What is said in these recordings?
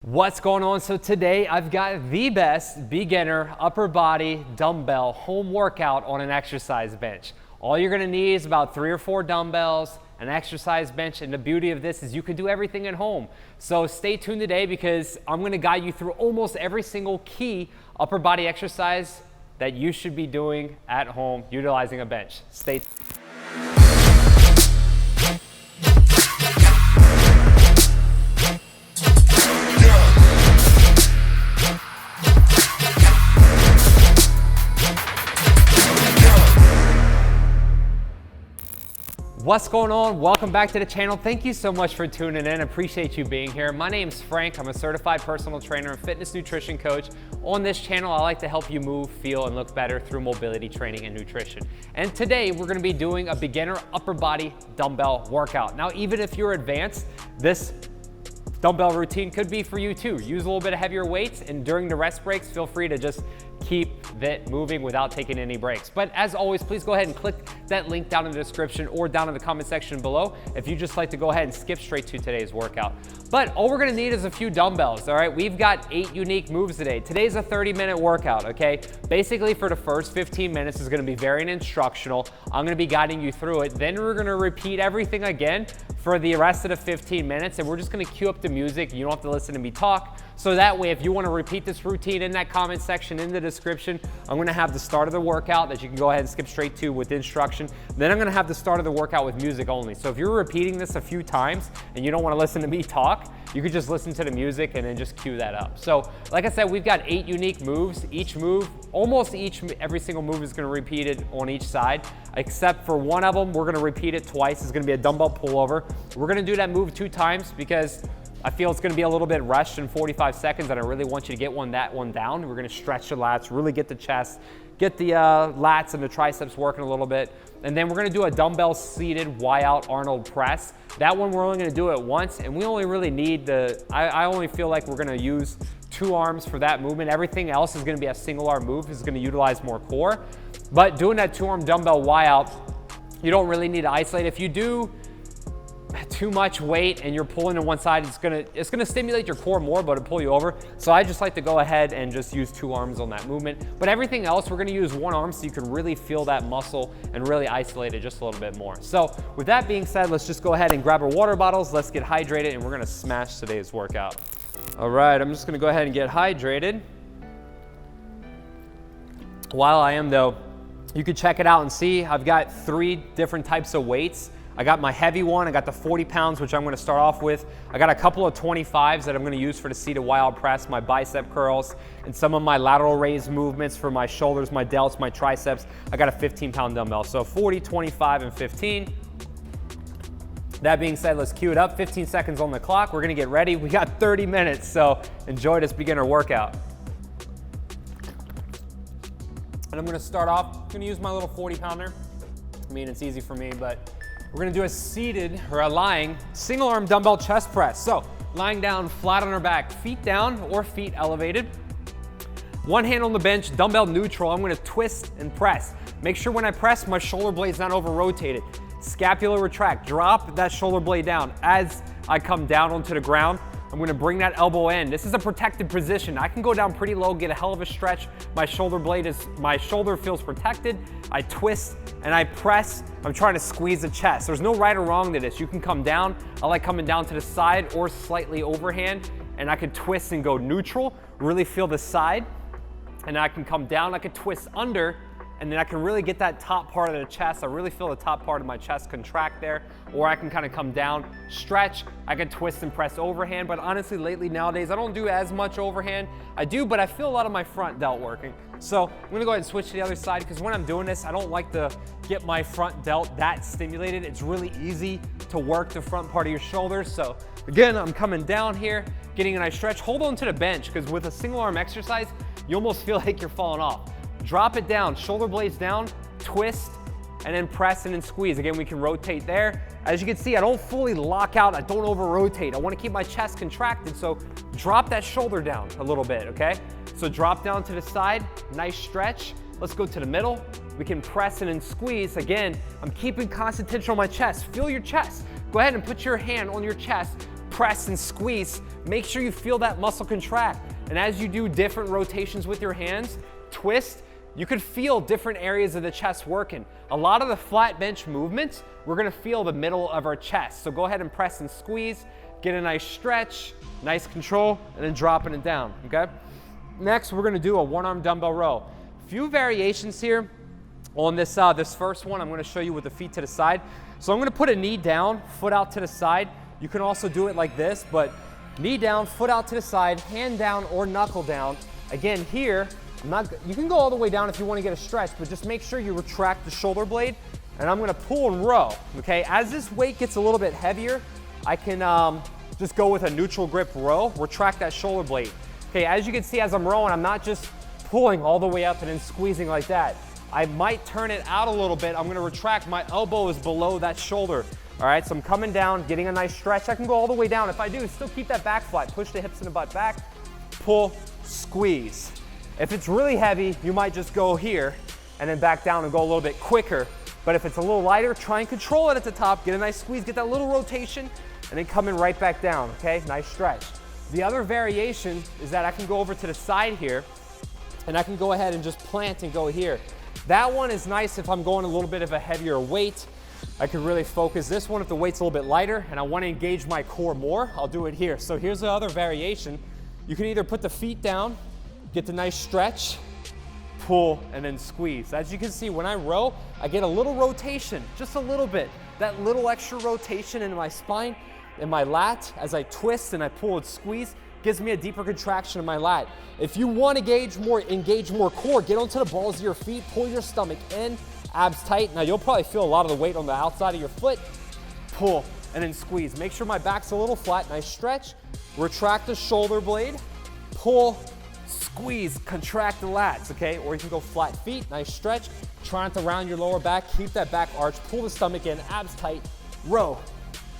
What's going on? So today I've got the best beginner upper body dumbbell home workout on an exercise bench. All you're gonna need is about 3 or 4 dumbbells, an exercise bench, and the beauty of this is you can do everything at home. So stay tuned today because I'm gonna guide you through almost every single key upper body exercise that you should be doing at home utilizing a bench. Stay tuned. What's going on? Welcome back to the channel. Thank you so much for tuning in. I appreciate you being here. My name's Frank. I'm a certified personal trainer and fitness nutrition coach. On this channel, I like to help you move, feel, and look better through mobility training and nutrition. And today, we're gonna be doing a beginner upper body dumbbell workout. Now, even if you're advanced, this dumbbell routine could be for you too. Use a little bit of heavier weights, and during the rest breaks, feel free to just keep it moving without taking any breaks. But as always, please go ahead and click that link down in the description or down in the comment section below if you just like to go ahead and skip straight to today's workout. But all we're gonna need is a few dumbbells, all right? We've got 8 unique moves today. Today's a 30-minute workout, okay? Basically, for the first 15 minutes is gonna be very instructional. I'm gonna be guiding you through it. Then we're gonna repeat everything again for the rest of the 15 minutes, and we're just gonna cue up the music. You don't have to listen to me talk. So that way, if you wanna repeat this routine in that comment section in the description, I'm gonna have the start of the workout that you can go ahead and skip straight to with instruction. Then I'm gonna have the start of the workout with music only. So if you're repeating this a few times and you don't wanna listen to me talk, you could just listen to the music and then just cue that up. So like I said, we've got 8 unique moves. Each move, every single move is gonna repeat it on each side, except for one of them, we're gonna repeat it twice. It's gonna be a dumbbell pullover. We're gonna do that move 2 times because I feel it's gonna be a little bit rushed in 45 seconds and I really want you to get that one down. We're gonna stretch the lats, really get the chest, get the lats and the triceps working a little bit. And then we're gonna do a dumbbell seated Y-out Arnold press. That one we're only gonna do it once, and we only really need I only feel like we're gonna use 2 arms for that movement. Everything else is gonna be a single arm move. It's gonna utilize more core. But doing that 2-arm dumbbell Y-out, you don't really need to isolate. If you do too much weight and you're pulling to one side, it's gonna stimulate your core more, but it'll pull you over. So I just like to go ahead and just use 2 arms on that movement. But everything else, we're gonna use 1 arm so you can really feel that muscle and really isolate it just a little bit more. So with that being said, let's just go ahead and grab our water bottles. Let's get hydrated and we're gonna smash today's workout. All right, I'm just gonna go ahead and get hydrated. While I am though, you can check it out and see, I've got 3 different types of weights. I got my heavy one, I got the 40 pounds, which I'm gonna start off with. I got a couple of 25s that I'm gonna use for the seated Y-out press, my bicep curls, and some of my lateral raise movements for my shoulders, my delts, my triceps. I got a 15-pound dumbbell. So 40, 25, and 15. That being said, let's cue it up. 15 seconds on the clock. We're gonna get ready. We got 30 minutes, so enjoy this beginner workout. And I'm gonna start off, I'm gonna use my little 40-pounder. I mean, it's easy for me, but we're gonna do a seated or a lying single arm dumbbell chest press. So lying down flat on our back, feet down or feet elevated. One hand on the bench, dumbbell neutral. I'm gonna twist and press. Make sure when I press, my shoulder blade's not over rotated. Scapula retract, drop that shoulder blade down. As I come down onto the ground, I'm gonna bring that elbow in. This is a protected position. I can go down pretty low, get a hell of a stretch. My shoulder feels protected. I twist and I press. I'm trying to squeeze the chest. There's no right or wrong to this. You can come down. I like coming down to the side or slightly overhand, and I could twist and go neutral, really feel the side. And I can come down, I could twist under, and then I can really get that top part of the chest. I really feel the top part of my chest contract there. Or I can kind of come down, stretch. I can twist and press overhand, but honestly, lately, nowadays, I don't do as much overhand. I do, but I feel a lot of my front delt working. So I'm gonna go ahead and switch to the other side because when I'm doing this, I don't like to get my front delt that stimulated. It's really easy to work the front part of your shoulders. So again, I'm coming down here, getting a nice stretch. Hold on to the bench because with a single arm exercise, you almost feel like you're falling off. Drop it down, shoulder blades down, twist, and then press and then squeeze. Again, we can rotate there. As you can see, I don't fully lock out, I don't over rotate. I wanna keep my chest contracted, so drop that shoulder down a little bit, okay? So drop down to the side, nice stretch. Let's go to the middle. We can press and then squeeze. Again, I'm keeping constant tension on my chest. Feel your chest. Go ahead and put your hand on your chest. press and squeeze, make sure you feel that muscle contract. And as you do different rotations with your hands, twist, you could feel different areas of the chest working. A lot of the flat bench movements, we're gonna feel the middle of our chest. So go ahead and press and squeeze, get a nice stretch, nice control, and then dropping it down, okay? Next, we're gonna do a one-arm dumbbell row. Few variations here on this, this first one. I'm gonna show you with the feet to the side. So I'm gonna put a knee down, foot out to the side. You can also do it like this, but knee down, foot out to the side, hand down or knuckle down. Again, here, you can go all the way down if you want to get a stretch, but just make sure you retract the shoulder blade. And I'm going to pull and row, okay? As this weight gets a little bit heavier, I can just go with a neutral grip row, retract that shoulder blade. Okay, as you can see, as I'm rowing, I'm not just pulling all the way up and then squeezing like that. I might turn it out a little bit. I'm going to retract. My elbow is below that shoulder. All right, so I'm coming down, getting a nice stretch. I can go all the way down. If I do, still keep that back flat. Push the hips and the butt back, pull, squeeze. If it's really heavy, you might just go here and then back down and go a little bit quicker. But if it's a little lighter, try and control it at the top, get a nice squeeze, get that little rotation, and then coming right back down, okay? Nice stretch. The other variation is that I can go over to the side here, and I can go ahead and just plant and go here. That one is nice if I'm going a little bit of a heavier weight. I can really focus. This one, if the weight's a little bit lighter and I want to engage my core more, I'll do it here. So here's the other variation. You can either put the feet down, get the nice stretch, pull, and then squeeze. As you can see, when I row, I get a little rotation, just a little bit. That little extra rotation in my spine, in my lat, as I twist and I pull and squeeze, gives me a deeper contraction in my lat. If you want to engage more core, get onto the balls of your feet, pull your stomach in, abs tight. Now you'll probably feel a lot of the weight on the outside of your foot. Pull, and then squeeze. Make sure my back's a little flat, nice stretch. Retract the shoulder blade, pull, squeeze, contract the lats, okay? Or you can go flat feet, nice stretch. Trying to round your lower back, keep that back arch, pull the stomach in, abs tight, row,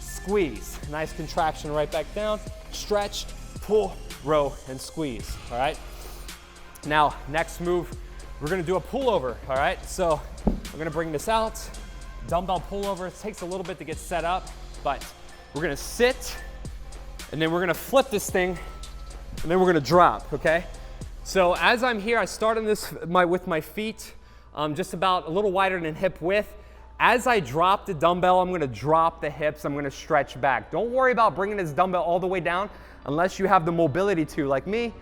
squeeze. Nice contraction right back down, stretch, pull, row, and squeeze, all right? Now, next move, we're gonna do a pullover, all right? So we're gonna bring this out, dumbbell pullover. It takes a little bit to get set up, but we're gonna sit, and then we're gonna flip this thing, and then we're gonna drop, okay? So as I'm here, I start on this with my feet just about a little wider than hip width. As I drop the dumbbell, I'm gonna drop the hips, I'm gonna stretch back. Don't worry about bringing this dumbbell all the way down unless you have the mobility to, like me.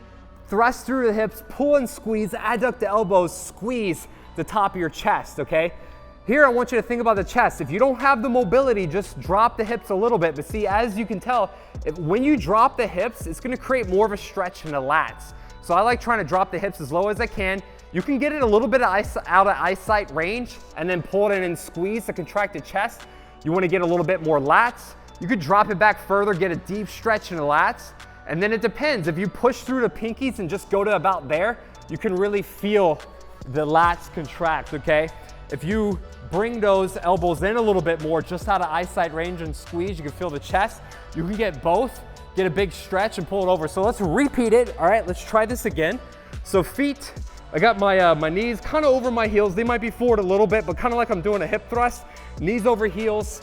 Thrust through the hips, pull and squeeze, adduct the elbows, squeeze the top of your chest, okay? Here, I want you to think about the chest. If you don't have the mobility, just drop the hips a little bit. But see, as you can tell, when you drop the hips, it's gonna create more of a stretch in the lats. So I like trying to drop the hips as low as I can. You can get it a little bit out of eyesight range and then pull it in and squeeze to contract the chest. You wanna get a little bit more lats. You could drop it back further, get a deep stretch in the lats. And then it depends. If you push through the pinkies and just go to about there, you can really feel the lats contract, okay? If you bring those elbows in a little bit more, just out of eyesight range and squeeze, you can feel the chest. You can get both, get a big stretch and pull it over. So let's repeat it. All right, let's try this again. So feet, I got my knees kind of over my heels. They might be forward a little bit, but kind of like I'm doing a hip thrust. Knees over heels.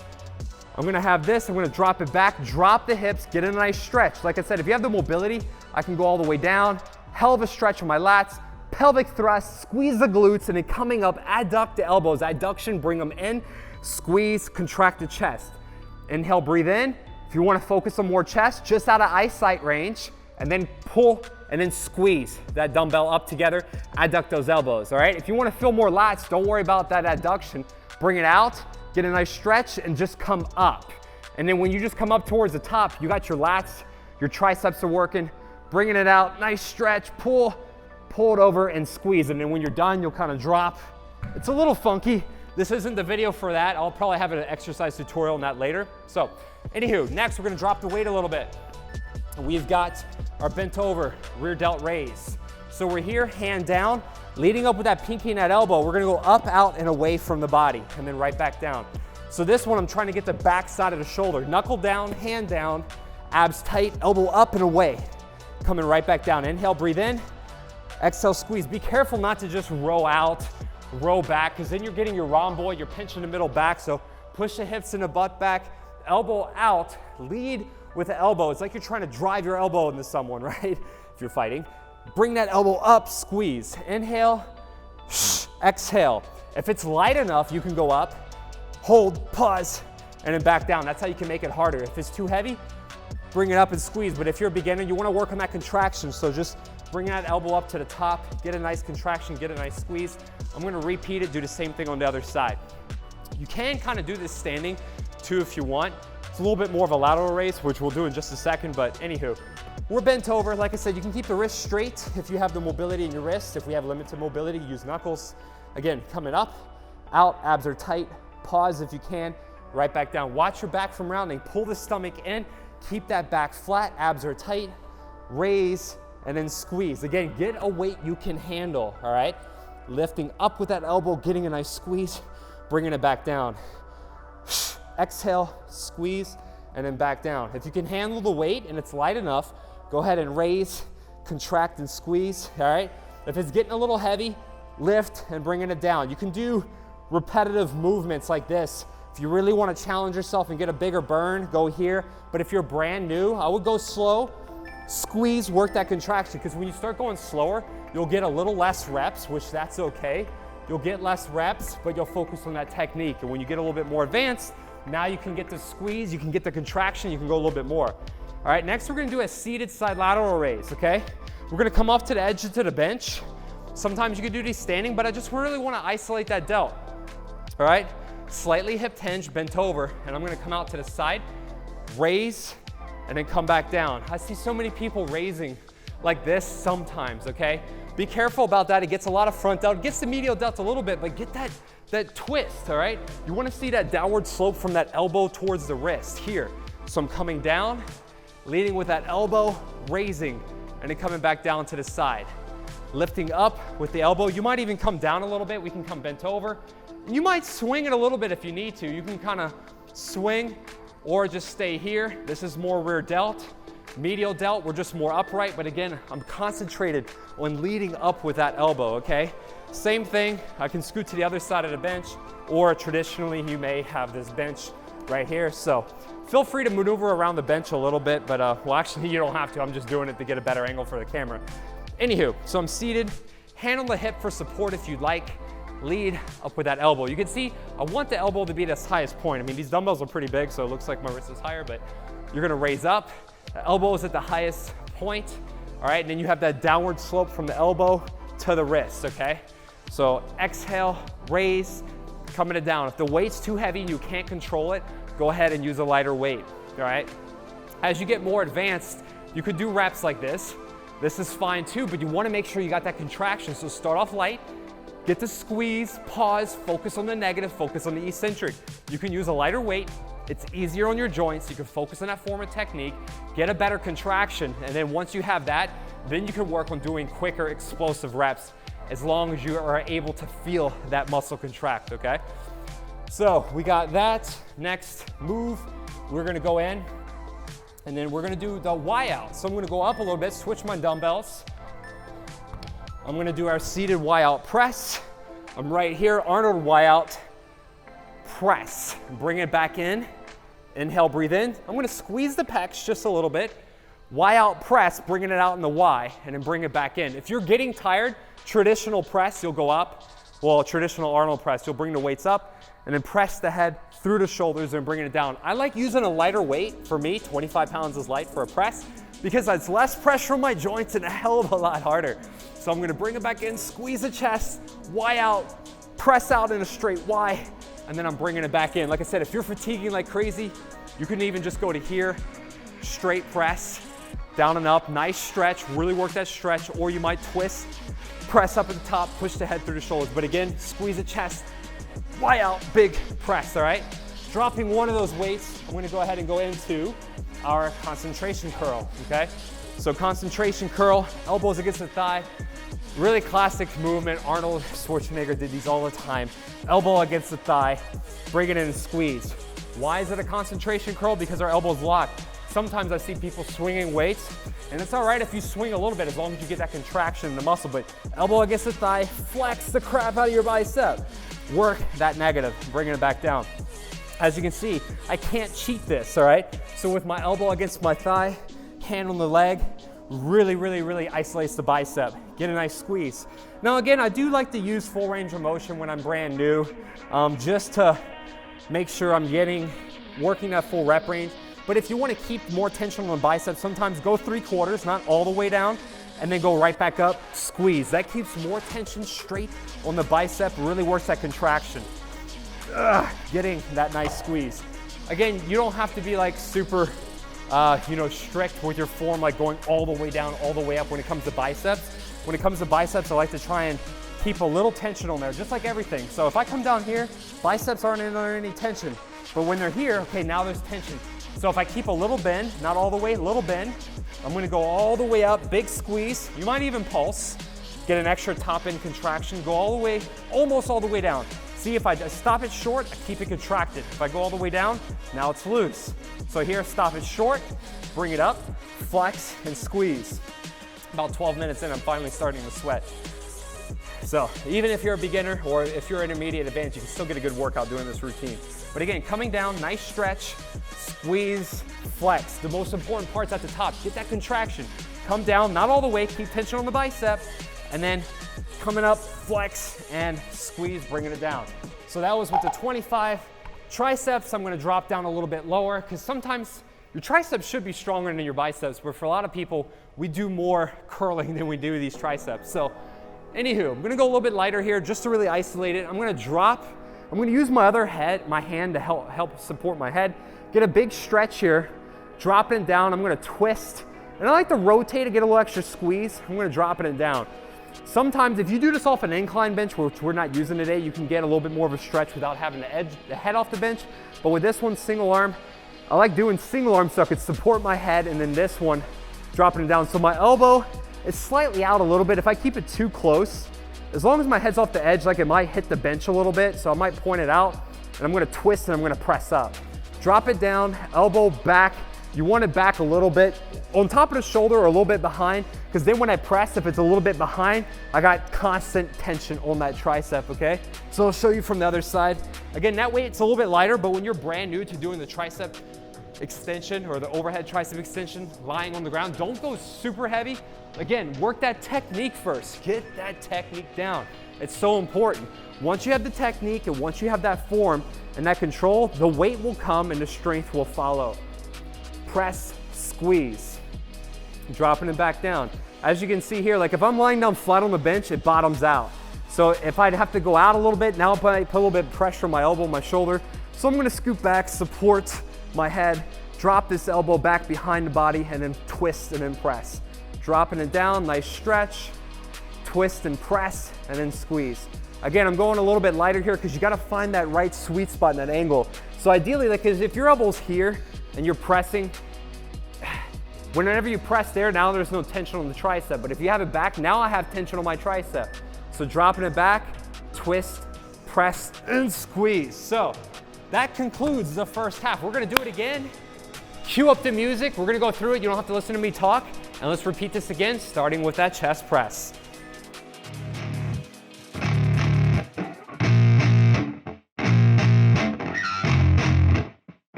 I'm gonna have this, I'm gonna drop it back, drop the hips, get a nice stretch. Like I said, if you have the mobility, I can go all the way down, hell of a stretch on my lats, pelvic thrust, squeeze the glutes, and then coming up, adduct the elbows, adduction, bring them in, squeeze, contract the chest. Inhale, breathe in. If you wanna focus on more chest, just out of eyesight range, and then pull, and then squeeze that dumbbell up together, adduct those elbows, all right? If you wanna feel more lats, don't worry about that adduction. Bring it out, get a nice stretch, and just come up. And then when you just come up towards the top, you got your lats, your triceps are working, bringing it out, nice stretch, pull it over and squeeze. And then when you're done, you'll kind of drop. It's a little funky. This isn't the video for that. I'll probably have an exercise tutorial on that later. So, anywho, next we're gonna drop the weight a little bit. We've got our bent over rear delt raise. So we're here, hand down, leading up with that pinky and that elbow. We're gonna go up, out, and away from the body, and then right back down. So this one, I'm trying to get the back side of the shoulder. Knuckle down, hand down, abs tight, elbow up and away. Coming right back down. Inhale, breathe in. Exhale, squeeze. Be careful not to just row out, row back, because then you're getting your rhomboid, you're pinching the middle back. So push the hips and the butt back, elbow out, lead with the elbow. It's like you're trying to drive your elbow into someone, right? If you're fighting. Bring that elbow up, squeeze. Inhale, exhale. If it's light enough, you can go up, hold, pause, and then back down. That's how you can make it harder. If it's too heavy, bring it up and squeeze. But if you're a beginner, you want to work on that contraction. So just bring that elbow up to the top, get a nice contraction, get a nice squeeze. I'm going to repeat it, do the same thing on the other side. You can kind of do this standing too if you want. It's a little bit more of a lateral raise, which we'll do in just a second, but anywho. We're bent over. Like I said, you can keep the wrist straight if you have the mobility in your wrist. If we have limited mobility, use knuckles. Again, coming up, out, abs are tight. Pause if you can, right back down. Watch your back from rounding. Pull the stomach in, keep that back flat, abs are tight. Raise, and then squeeze. Again, get a weight you can handle, all right? Lifting up with that elbow, getting a nice squeeze, bringing it back down. Exhale, squeeze, and then back down. If you can handle the weight and it's light enough, go ahead and raise, contract, and squeeze, all right? If it's getting a little heavy, lift and bringing it down. You can do repetitive movements like this. If you really want to challenge yourself and get a bigger burn, go here. But if you're brand new, I would go slow, squeeze, work that contraction, because when you start going slower, you'll get a little less reps, which that's okay. You'll get less reps, but you'll focus on that technique. And when you get a little bit more advanced, now you can get the squeeze, you can get the contraction, you can go a little bit more. All right, next we're gonna do a seated side lateral raise, okay? We're gonna come off to the edge to the bench. Sometimes you can do these standing, but I just really wanna isolate that delt. All right, slightly hip hinge, bent over, and I'm gonna come out to the side, raise, and then come back down. I see so many people raising like this sometimes, okay? Be careful about that. It gets a lot of front delt. It gets the medial delt a little bit, but get that twist, all right? You wanna see that downward slope from that elbow towards the wrist here. So I'm coming down, leading with that elbow, raising, and then coming back down to the side. Lifting up with the elbow. You might even come down a little bit. We can come bent over. You might swing it a little bit if you need to. You can kind of swing or just stay here. This is more rear delt. Medial delt, we're just more upright, but again, I'm concentrated on leading up with that elbow, okay? Same thing, I can scoot to the other side of the bench, or traditionally you may have this bench right here. So feel free to maneuver around the bench a little bit, but well, actually you don't have to. I'm just doing it to get a better angle for the camera. Anywho, so I'm seated, hand on the hip for support if you'd like. Lead up with that elbow. You can see I want the elbow to be at its highest point. I mean, these dumbbells are pretty big, so it looks like my wrist is higher, but you're gonna raise up. The elbow is at the highest point, all right? And then you have that downward slope from the elbow to the wrist, okay? So exhale, raise, coming it down. If the weight's too heavy and you can't control it, go ahead and use a lighter weight, all right? As you get more advanced, you could do reps like this. This is fine too, but you wanna make sure you got that contraction. So start off light, get the squeeze, pause, focus on the negative, focus on the eccentric. You can use a lighter weight. It's easier on your joints. You can focus on that form of technique, get a better contraction, and then once you have that, then you can work on doing quicker, explosive reps as long as you are able to feel that muscle contract, okay? So we got that. Next move, we're gonna go in, and then we're gonna do the Y out. So I'm gonna go up a little bit, switch my dumbbells. I'm gonna do our seated Y out press. I'm right here, Arnold Y out press. Bring it back in. Inhale, breathe in. I'm gonna squeeze the pecs just a little bit. Y out press, bringing it out in the Y, and then bring it back in. If you're getting tired, traditional press, you'll go up. Well, traditional Arnold press, you'll bring the weights up and then press the head through the shoulders and bringing it down. I like using a lighter weight. For me, 25 pounds is light for a press because it's less pressure on my joints and a hell of a lot harder. So I'm gonna bring it back in, squeeze the chest, Y out, press out in a straight Y, and then I'm bringing it back in. Like I said, if you're fatiguing like crazy, you can even just go to here, straight press, down and up, nice stretch, really work that stretch, or you might twist, press up at the top, push the head through the shoulders. But again, squeeze the chest, Y out, big press, all right? Dropping one of those weights, I'm gonna go ahead and go into our concentration curl, okay? So concentration curl, elbows against the thigh, really classic movement. Arnold Schwarzenegger did these all the time. Elbow against the thigh, bring it in and squeeze. Why is it a concentration curl? Because our elbow's locked. Sometimes I see people swinging weights, and it's all right if you swing a little bit as long as you get that contraction in the muscle, but elbow against the thigh, flex the crap out of your bicep. Work that negative, bringing it back down. As you can see, I can't cheat this, all right? So with my elbow against my thigh, hand on the leg, really isolates the bicep. Get a nice squeeze. Now again, I do like to use full range of motion when I'm brand new, just to make sure I'm working that full rep range. But if you want to keep more tension on the biceps, sometimes go 3/4, not all the way down, and then go right back up, squeeze. That keeps more tension straight on the bicep, really works that contraction. Getting that nice squeeze. Again, you don't have to be like super, strict with your form, like going all the way down, all the way up when it comes to biceps. When it comes to biceps, I like to try and keep a little tension on there, just like everything. So if I come down here, biceps aren't under any tension. But when they're here, okay, now there's tension. So if I keep a little bend, not all the way, little bend, I'm gonna go all the way up, big squeeze. You might even pulse, get an extra top end contraction, go all the way, almost all the way down. See, if I stop it short, I keep it contracted. If I go all the way down, now it's loose. So here, stop it short, bring it up, flex, and squeeze. About 12 minutes in, I'm finally starting to sweat. So even if you're a beginner or if you're intermediate advanced, you can still get a good workout doing this routine. But again, coming down, nice stretch, squeeze, flex. The most important part's at the top. Get that contraction. Come down, not all the way, keep tension on the bicep, and then coming up, flex, and squeeze, bringing it down. So that was with the 25 triceps. I'm gonna drop down a little bit lower because sometimes your triceps should be stronger than your biceps, but for a lot of people, we do more curling than we do these triceps. So anywho, I'm gonna go a little bit lighter here just to really isolate it. I'm gonna use my other hand to help support my head. Get a big stretch here, dropping it down. I'm gonna twist, and I like to rotate to get a little extra squeeze. I'm gonna drop it down. Sometimes if you do this off an incline bench, which we're not using today, you can get a little bit more of a stretch without having to edge the head off the bench. But with this one, single arm, I like doing single arm so I could support my head, and then this one, dropping it down. So my elbow is slightly out a little bit. If I keep it too close, as long as my head's off the edge, like it might hit the bench a little bit, so I might point it out, and I'm gonna twist and I'm gonna press up. Drop it down, elbow back. You want it back a little bit on top of the shoulder or a little bit behind, because then when I press, if it's a little bit behind, I got constant tension on that tricep, okay? So I'll show you from the other side. Again, that way it's a little bit lighter, but when you're brand new to doing the tricep extension or the overhead tricep extension, lying on the ground, don't go super heavy. Again, work that technique first. Get that technique down. It's so important. Once you have the technique and once you have that form and that control, the weight will come and the strength will follow. Press, squeeze, dropping it back down. As you can see here, like if I'm lying down flat on the bench, it bottoms out. So if I'd have to go out a little bit, now I put a little bit of pressure on my elbow, my shoulder. So I'm gonna scoot back, support my head, drop this elbow back behind the body, and then twist and then press. Dropping it down, nice stretch, twist and press, and then squeeze. Again, I'm going a little bit lighter here because you gotta find that right sweet spot in that angle. So ideally, like, if your elbow's here and you're pressing, whenever you press there, now there's no tension on the tricep. But if you have it back, now I have tension on my tricep. So dropping it back, twist, press, and squeeze. So that concludes the first half. We're gonna do it again. Cue up the music. We're gonna go through it. You don't have to listen to me talk. And let's repeat this again, starting with that chest press.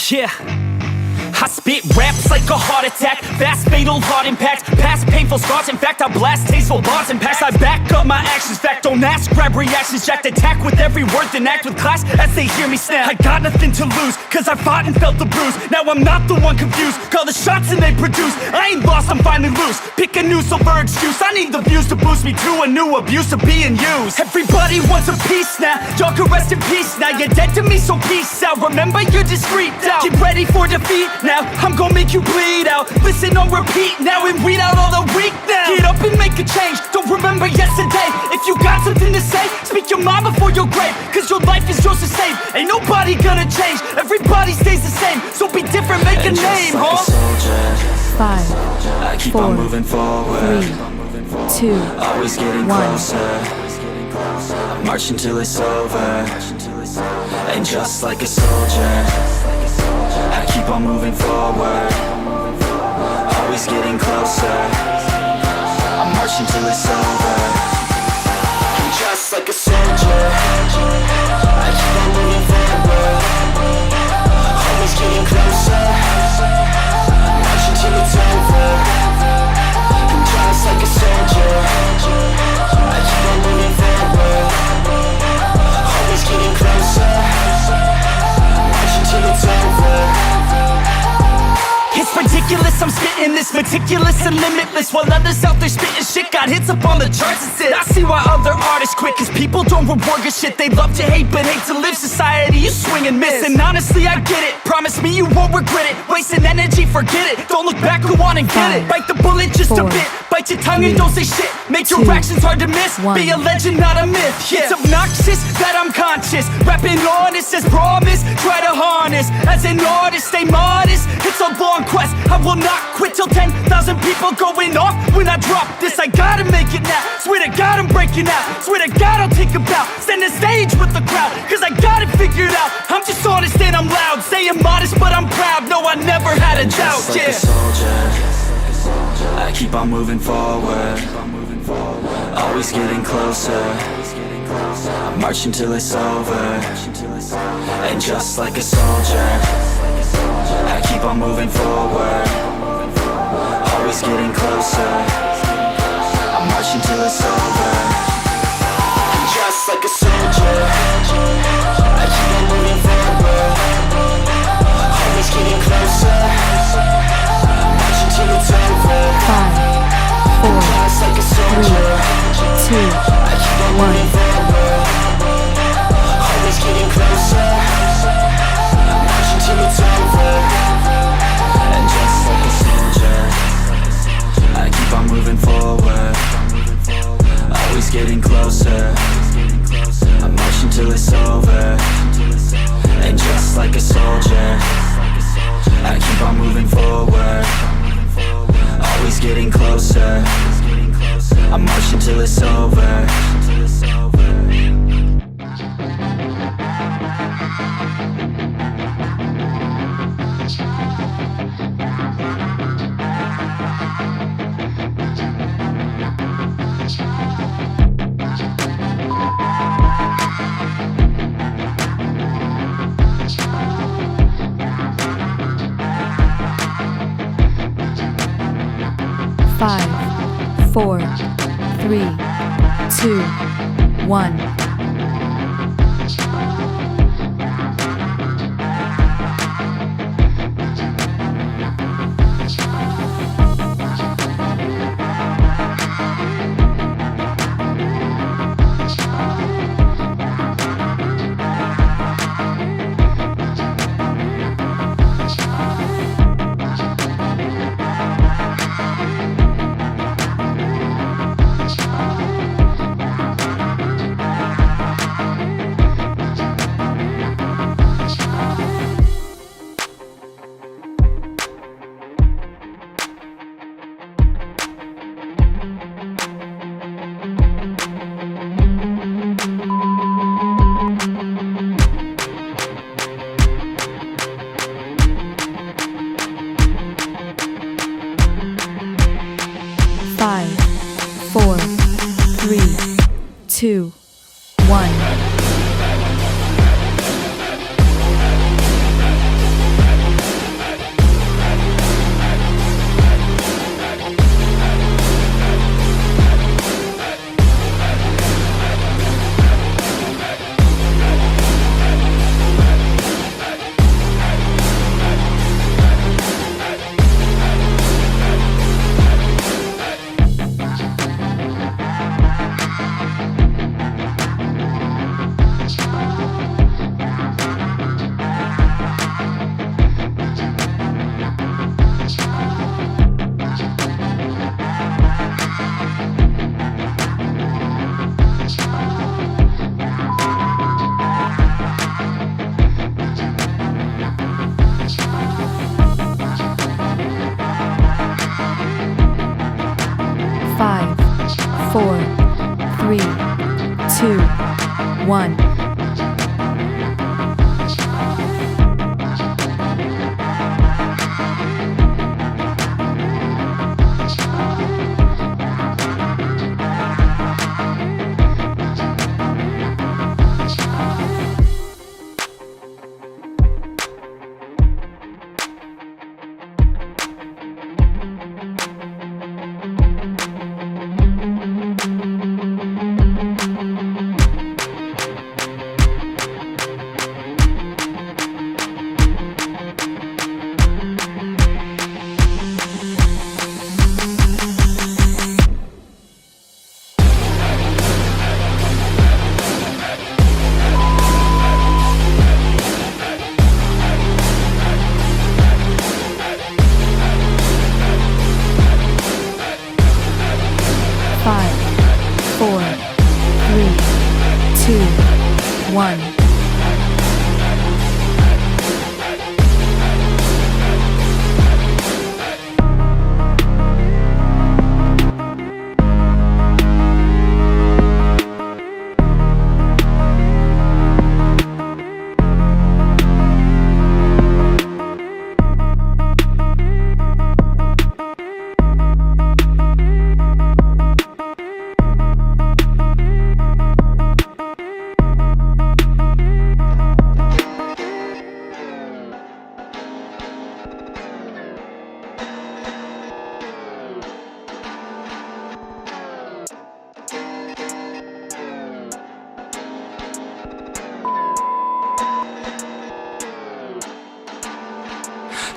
Yeah, I spit raps like a heart attack, fast fatal heart impact, past painful scars, in fact I blast tasteful bars and packs. I back up my actions, fact don't ask, grab reactions, jacked attack with every word, then act with class as they hear me snap. I got nothing to lose, cause I fought and felt the bruise, now I'm not the one confused, call the shots and they produce, I ain't lost, I'm finally loose, pick a new silver excuse, I need the views to boost me to a new abuse of being used. Everybody wants a piece now, y'all can rest in peace now, you're dead to me so peace out, remember you're discreet out, get ready for defeat now, I'm gonna make you bleed out, listen on repeat now and weed out all the weak now, get up and make a change, don't remember yesterday, if you got something to say, speak your mind before your grave, cause your life is yours to save, ain't nobody gonna change, everybody stays the same, so be different, make a name, like huh? a soldier, 5, I keep 4, on moving forward, 3, 2, always getting 1. closer, I'm marching till it's over, and just like a soldier, I keep on moving forward, always getting closer, I'm marching till it's over, and just like a soldier, I ridiculous, I'm spitting this meticulous and limitless, while others out there spitting shit got hits up on the charts and shit. I see why other artists quit, cause people don't reward good shit. They love to hate but hate to live. Society, you swing and miss, and honestly I get it. Promise me you won't regret it. Wasting energy, forget it. Don't look back, go on and get it. Bite the bullet just a bit. Bite your tongue and don't say shit. Make your actions hard to miss. Be a legend, not a myth. It's obnoxious that I'm conscious, rapping honest as promise. Try to harness as an artist, stay modest. It's a long quest, I will not quit till 10,000 people going off when I drop this. I gotta make it now, swear to God I'm breaking out. Swear to God I'll take a bow, stand the stage with the crowd, cause I got it figured out. I'm just honest and I'm loud, saying modest but I'm proud. No, I never had a doubt. Just like a soldier, I keep on moving forward, always getting closer. I'm marching till it's over, and just like a soldier, I keep on moving forward, always getting closer. I'm marching till it's over, and just like a soldier, I keep on moving forward, always getting closer. I'm marching till it's over. 5, 4, Just like a soldier, 3, 2, I keep on moving forward, always getting closer. I'm marching till it's over, and just like a soldier, I keep on moving forward, always getting closer. I'm marching till it's over, and just like a soldier, I keep on moving forward, always getting closer. I'm marching till it's over. Five, 4, 3, 2, 1. Five, 4, 3, 2, 1. Five, 4, 3, 2, 1. 1.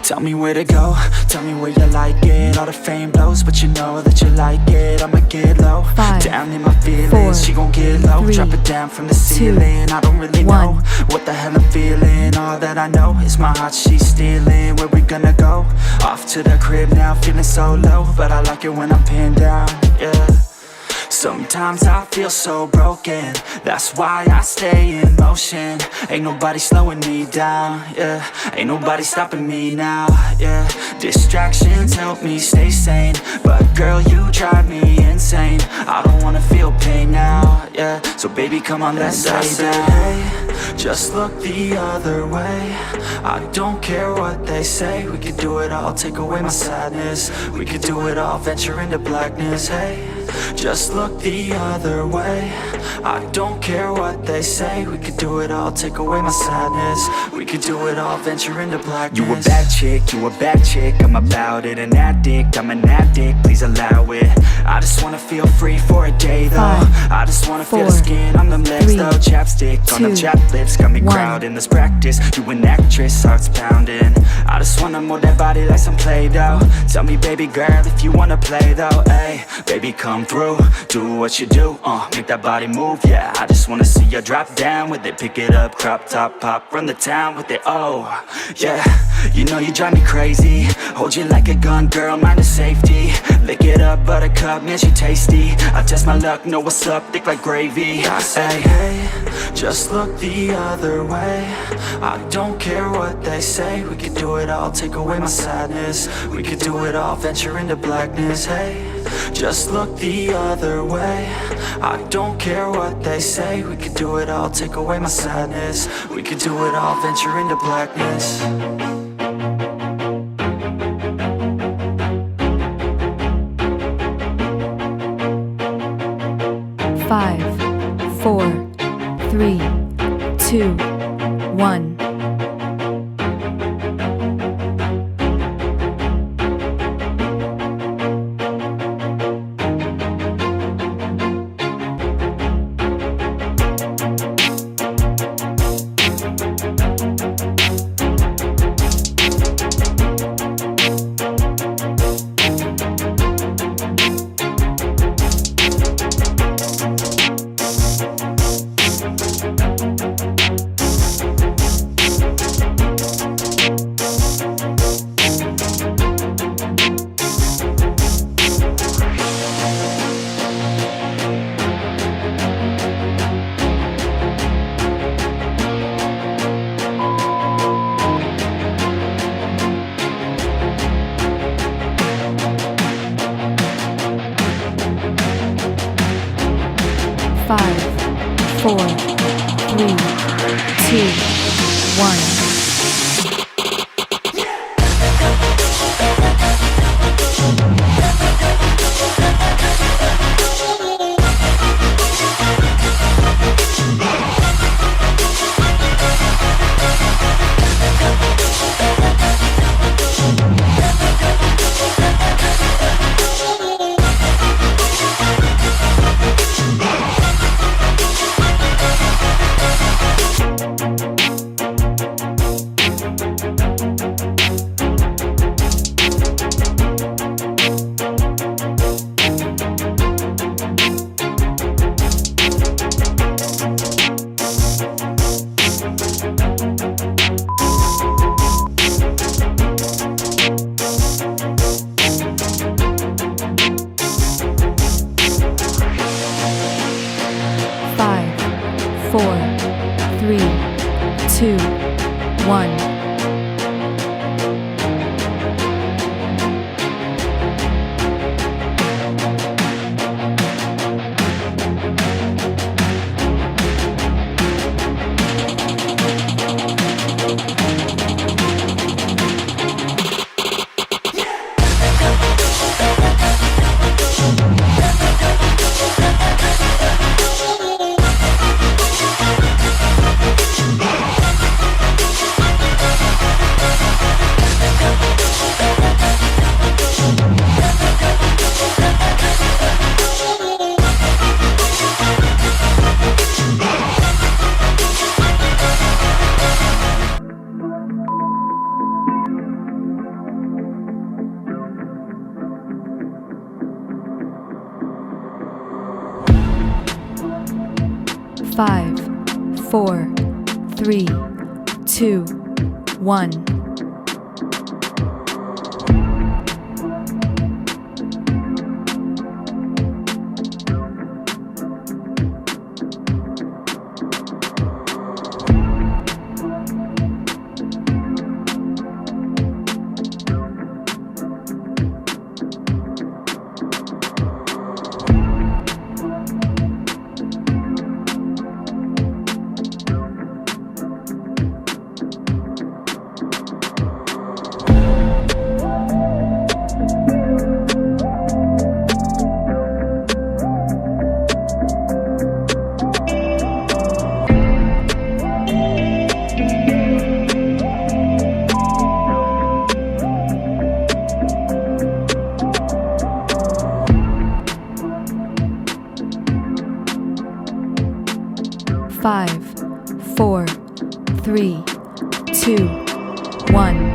Tell me where to go, tell me where you like it. All the fame blows, but you know that you like it. I'ma get low, 5, down in my feelings. 4, She gon' get low, 3, drop it down from the ceiling. I don't really 1. know what the hell I'm feeling. All that I know is my heart, she's stealing. Where we gonna go? Off to the crib now, feeling so low, but I like it when I'm pinned down, yeah. Sometimes I feel so broken, that's why I stay in motion. Ain't nobody slowing me down, yeah. Ain't nobody stopping me now, yeah. Distractions help me stay sane, but girl, you drive me insane. I don't wanna feel pain now, yeah. So baby, come on, let's lay down. Hey, just look the other way. I don't care what they say. We could do it all, take away my sadness. We could do it all, venture into blackness. Hey, just look the other way. I don't care what they say. We could do it all, take away my sadness. We could do it all, venture into blackness. You a bad chick, you a bad chick. I'm about it, an addict, I'm an addict. Please allow it. I just wanna feel free for a day though. 5, I just wanna feel 4, the skin on them legs 3, though. Chapstick on them 2, chapped lips got me 1. crowding. Let's practice, you an actress, heart's pounding. I just wanna mold that body like some Play-Doh. Tell me baby girl if you wanna play though. Ay, baby come through, do what you do, make that body move, yeah. I just wanna see you drop down with it. Pick it up, crop top, pop, run the town with it, oh yeah. You know you drive me crazy, hold you like a gun, girl, mind the safety. Lick it up, buttercup, man, she tasty. I test my luck, know what's up, thick like gravy. I say, hey, just look the other way. I don't care what they say. We could do it all, take away my sadness. We could do it all, venture into blackness. Hey, just look the other way. I don't care what they say. We could do it all, take away my sadness. We could do it all, venture into blackness. 5, 4, 3, 2, 1. Five, 4, 3, 2, 1. 5, 4, 3, 2, 1. 5, 4, 3, 2, 1.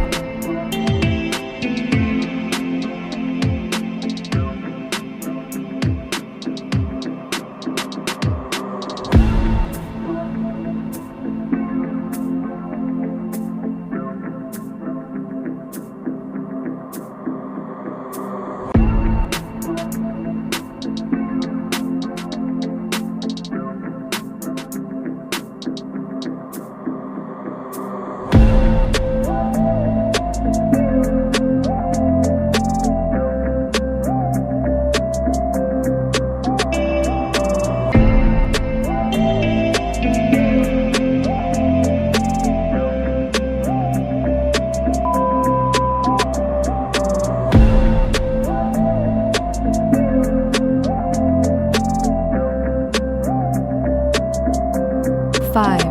Five,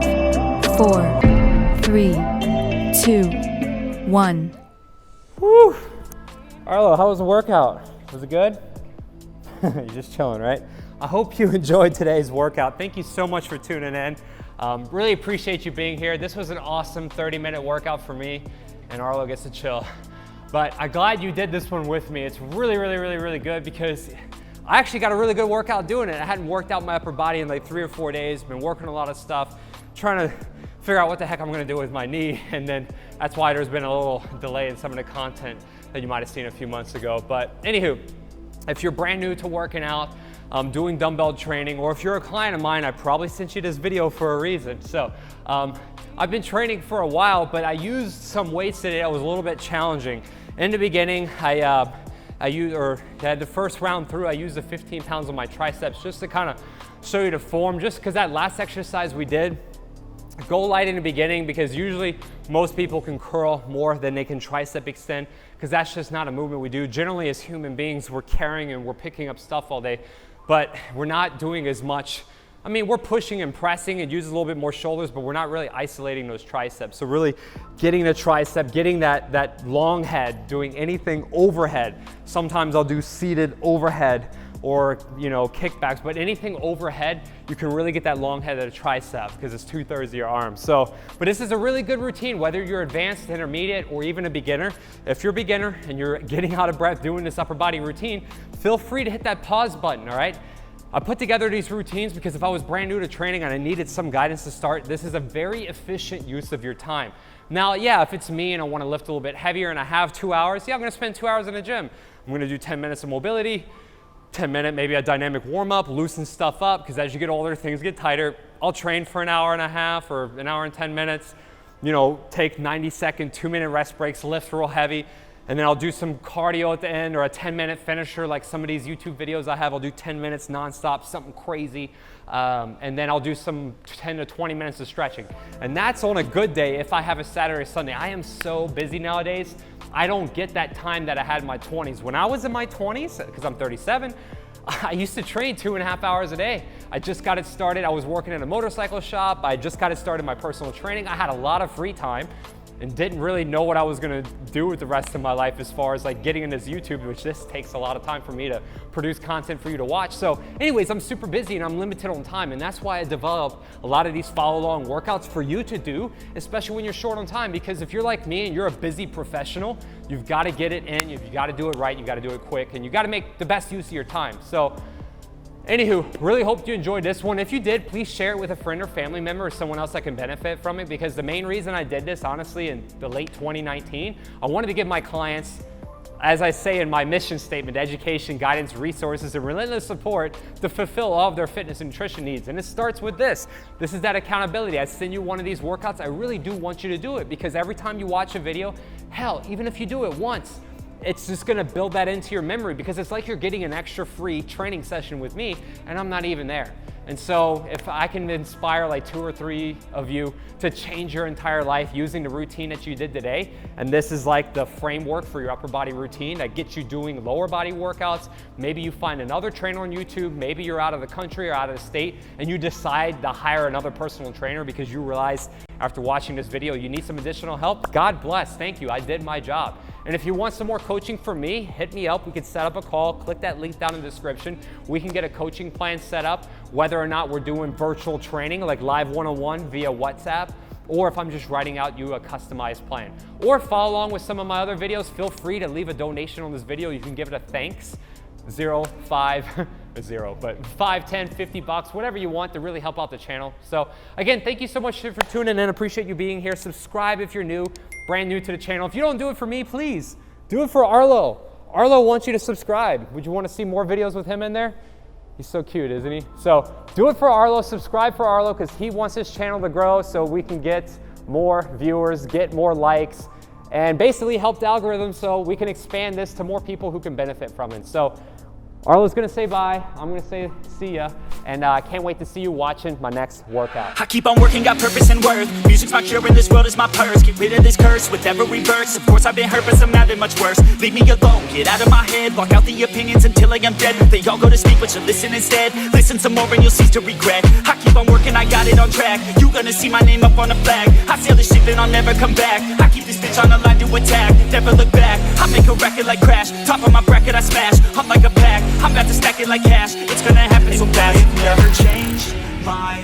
4, 3, 2, 1. Woo! Arlo, how was the workout? Was it good? You're just chilling, right? I hope you enjoyed today's workout. Thank you so much for tuning in. Really appreciate you being here. This was an awesome 30-minute workout for me, and Arlo gets to chill. But I'm glad you did this one with me. It's really good because I actually got a really good workout doing it. I hadn't worked out my upper body in like 3 or 4 days, been working a lot of stuff, trying to figure out what the heck I'm gonna do with my knee, and then that's why there's been a little delay in some of the content that you might have seen a few months ago. But anywho, if you're brand new to working out, doing dumbbell training, or if you're a client of mine, I probably sent you this video for a reason. So I've been training for a while, but I used some weights today that was a little bit challenging. In the beginning, I had the first round through, I used the 15 pounds on my triceps just to kind of show you the form, just because that last exercise we did, go light in the beginning, because usually most people can curl more than they can tricep extend, because that's just not a movement we do. Generally, as human beings, we're carrying and we're picking up stuff all day, but we're not doing as much. I mean, we're pushing and pressing. It uses a little bit more shoulders, but we're not really isolating those triceps. So really getting the tricep, getting that long head, doing anything overhead. Sometimes I'll do seated overhead or, you know, kickbacks, but anything overhead, you can really get that long head of the tricep because it's 2/3 of your arm. So, but this is a really good routine, whether you're advanced, intermediate, or even a beginner. If you're a beginner and you're getting out of breath doing this upper body routine, feel free to hit that pause button, all right? I put together these routines because if I was brand new to training and I needed some guidance to start, this is a very efficient use of your time. Now, yeah, if it's me and I want to lift a little bit heavier and I have 2 hours, yeah, I'm going to spend 2 hours in the gym. I'm going to do 10 minutes of mobility, 10-minute, maybe a dynamic warm-up, loosen stuff up, because as you get older, things get tighter. I'll train for an hour and a half or an hour and 10 minutes, you know, take 90-second, 2-minute rest breaks, lift real heavy, and then I'll do some cardio at the end, or a 10-minute finisher, like some of these YouTube videos I have. I'll do 10 minutes nonstop, something crazy, and then I'll do some 10 to 20 minutes of stretching. And that's on a good day if I have a Saturday or Sunday. I am so busy nowadays, I don't get that time that I had in my 20s. When I was in my 20s, because I'm 37, I used to train 2.5 hours a day. I just got it started. I was working in a motorcycle shop. I just got it started in my personal training. I had a lot of free time and didn't really know what I was gonna do with the rest of my life as far as like getting into this YouTube, which this takes a lot of time for me to produce content for you to watch. So anyways, I'm super busy and I'm limited on time, and that's why I developed a lot of these follow-along workouts for you to do, especially when you're short on time, because if you're like me and you're a busy professional, you've gotta get it in, you've gotta do it right, you gotta do it quick, and you gotta make the best use of your time. So Anywho, really hope you enjoyed this one. If you did, please share it with a friend or family member or someone else that can benefit from it, because the main reason I did this, honestly, in the late 2019, I wanted to give my clients, as I say in my mission statement, education, guidance, resources, and relentless support to fulfill all of their fitness and nutrition needs. And it starts with this. This is that accountability. I send you one of these workouts, I really do want you to do it, because every time you watch a video, hell, even if you do it once, it's just gonna build that into your memory, because it's like you're getting an extra free training session with me and I'm not even there. And so if I can inspire like 2 or 3 of you to change your entire life using the routine that you did today, and this is like the framework for your upper body routine that gets you doing lower body workouts, maybe you find another trainer on YouTube, maybe you're out of the country or out of the state and you decide to hire another personal trainer because you realize after watching this video you need some additional help, God bless, thank you, I did my job. And if you want some more coaching from me, hit me up. We can set up a call. Click that link down in the description. We can get a coaching plan set up, whether or not we're doing virtual training like live one-on-one via WhatsApp, or if I'm just writing out you a customized plan. Or follow along with some of my other videos. Feel free to leave a donation on this video. You can give it a thanks, 0, 5, 0, but 5, 10, 50 bucks, whatever you want to really help out the channel. So again, thank you so much for tuning in. Appreciate you being here. Subscribe if you're new, brand new to the channel. If you don't do it for me, please do it for Arlo. Arlo wants you to subscribe. Would you want to see more videos with him in there? He's so cute, isn't he? So do it for Arlo, subscribe for Arlo, because he wants his channel to grow so we can get more viewers, get more likes, and basically help the algorithm so we can expand this to more people who can benefit from it. So Arlo's gonna say bye, I'm gonna say see ya, and I can't wait to see you watching my next workout. I keep on working, got purpose and worth. Music's my cure and this world is my purse. Get rid of this curse with every verse. Of course I've been hurt, but some have it much worse. Leave me alone, get out of my head. Block out the opinions until I am dead. They all go to sleep, but you listen instead. Listen some more and you'll cease to regret. I keep on working, I got it on track. You gonna see my name up on the flag. I sail this ship and I'll never come back. I keep this bitch on the line to attack. Never look back, I make a record like Crash. Top of my bracket I smash, I'm like a pack. I'm about to stack it like cash. It's gonna happen so fast. Never change my